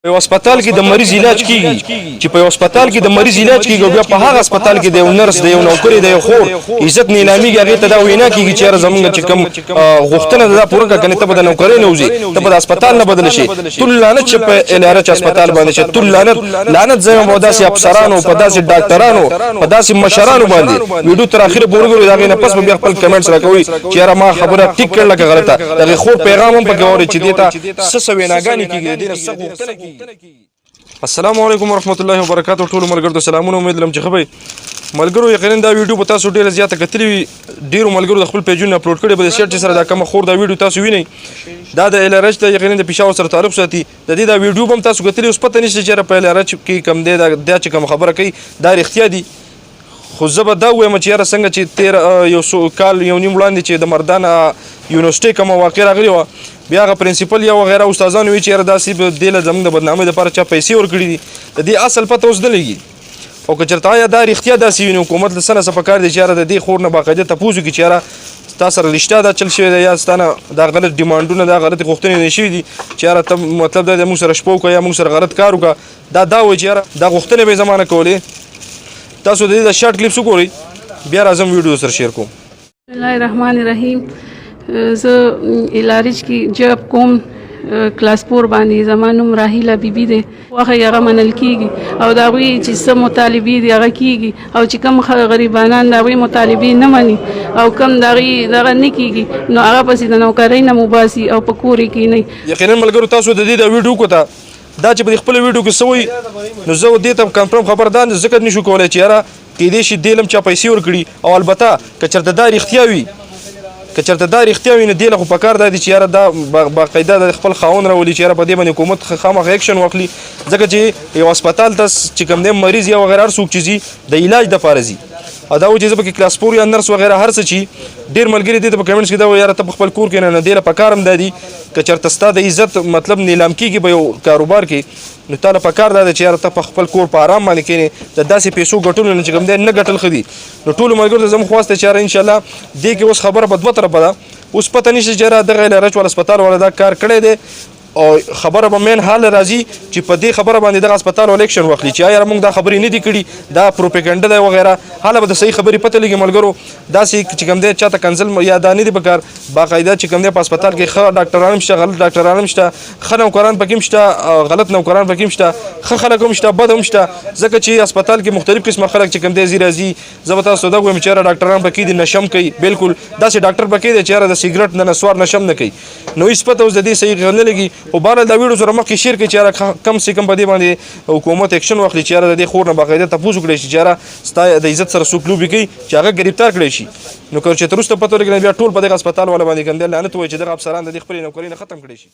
په هسپتال کې د مریض علاج کیږي چې په هسپتال کې د مریض علاج کیږي بیا په هغه هسپتال کې د یو نرس د یو نوکری د یو خور عزت نیلامیږي هغه ته دا وینا کیږي چې زمونږ چې کوم غوښتنه ده پوره کنه ته به د نوکری نه وځي ته به د هسپتال نه بدل شي ټول لعنت چې په الارچ هسپتال باندې چې ټول لعنت زموږ په داسې افسرانو په داسې ډاکټرانو په داسې مشرانو باندې ویډیو تر اخره پورې ګورئ دا غینه پس به خپل کمنټس راکوي چې را ما خبره ټیک کړل که غلطه دغه خور پیغام هم پکې اوري چې دیتا څه ویناګانی کیږي دینه څه غوښتنه کیږي. السلام علیکم ورحمۃ اللہ وبرکاتہ ټول ملګرو ته سلامونه امید لرم چې خبرې ملګرو یقینا دا ویډیو په تاسو ډیره زیاته کتلې وي ډیرو ملګرو د خپل پیجونه اپلوډ کړي به د شیر چې سره دا کوم خور دا ویډیو تاسو وینئ دا د الارچ ته یقینا د پېښور سره تعلق ساتي د دې دا ویډیو هم تاسو کتلې اوس پته نشته چې په الارچ کې کم دی دا چې کوم خبره کوي دا رښتیا دي خو زه به دا ووایم چې یاره څنګه چې تېر یو کال یو نیم وړاندې چې د مردان یونیورسټۍ کومه واقع راغلې وه بیا هغه پرنسپل یا وغیره استادانو وی چې یاره داسې دې له زموږ د بدنامۍ دپاره چا پیسې ورکړي دي د دې اصل پته اوس نه لګي او که چېرته آیا دا رښتیا داسې وي نو حکومت له څه نه څه پکار دی چې یاره د دې خور نه باقاعده تپوس وکړي چې یاره ستا سره رشته دا چل شوی دی یا ستا نه دا غلط ډیمانډونه دا غلطې غوښتنې نه شوي دي چې یاره ته مطلب دا دی موږ سره شپه وکړه یا موږ سره غلط کار وکړه دا وایي چې یاره دا غوښتنې به یې زما نه کولې تاسو د دې د شارټ کلیپس وګورئ بیا راځم ویډیو سره شیر کوم. بسم الله الرحمن الرحیم. زه الارچ کې جاب کوم کلاس 4 باندې زما نوم راهیله بیبي دی واخه هغه منل کیږي او دا وی چې سم مطالبه دی هغه کیږي او چې کم غریبانان دا وی مطالبه نه مني او کم دغه نه کیږي نو هغه پسې د نوکرۍ نه مباسي او پکوري کې نه. یقینا ملګرو تاسو د دې د ویډیو کوته دا چې په خپل ویډیو کې سوي نو زه دې ته کنفرم خبردار ذکر نشو کولای چې یاره کېدې شي دې لم چا پیسې ورکړي او البته که چېرته دا رښتیا وي نو دې له خو پکار دا دی چې یاره دا باقاعده د خپل خاوند راولي چې یاره په دې باندې حکومت خامخا اکشن واخلي ځکه چې یو هسپتال ته چې کوم دی مریض یا وغیره هر څوک چې ځي د علاج دپاره ځي او دا و چې زه پکې کلاس 4 یا نرس وغیره هر څه چې ډېر ملګري دې ته په کمنټس کې دا وایي یاره ته په خپل کور کې نه دې له پکار هم دا دي که چېرته ستا د عزت مطلب نیلام کېږي په یو کاروبار کې نو تا له پکار دا دی چې یاره ته په خپل کور په آرام باندې کښېنې د داسې پیسو ګټلو نه چې کوم دی نه ګټل ښه دي نو ټولو ملګرو ته زموږ خواست دی چې یاره انشاءالله دې کې اوس خبره په دوه طرفه ده اوس پته نشته چې یاره دغه الارچ والا هسپتال والا دا کار کړی دی او خبره به مین حال راځي چې په دې خبره باندې دغه هسپتال والا اکشن واخلي چې آیا موږ دا خبرې نه دي کړي دا پروپاګانډا دی وغیره حاله به د صحیح خبرې پته لګي ملګرو داسې چې کوم دی چاته کنسل یا دا نه دي پکار باقاعده چې کوم دی په هسپتال کې ښه ډاکټران هم شته غلط ډاکټران هم شته ښه نوکران پکې هم شته غلط نوکران پکې هم شته ښه خلک هم شته بد هم شته ځکه چې هسپتال کې مختلف قسمه خلک چې کوم دی راځي زه به تاسو دا وایم چې یاره ډاکټران پکې دي نشم کوي بالکل داسې ډاکټر پکې دی چې یاره د سګرټ نه نسوار نشم نه کوي نو هېڅ پته اوس د دې صحیح نه لګي خو بهرحال دا ویډیو سره مخکې شیر کړئ چې یاره کم سے کم په دې باندې حکومت اکشن واخلي چې یاره د دې خور نه باقاعده تپوس وکړی شي چې یاره ستا د عزت سره څوک لوبې کوي چې هغه ګرفتار کړی شي نو که چېرته وروسته پته ولګي بیا ټول په دغه هسپتال والا باندې ګنده لعنت وایي چې دغه افسران د دې خپلې نوکرۍ نه ختم کړی شي.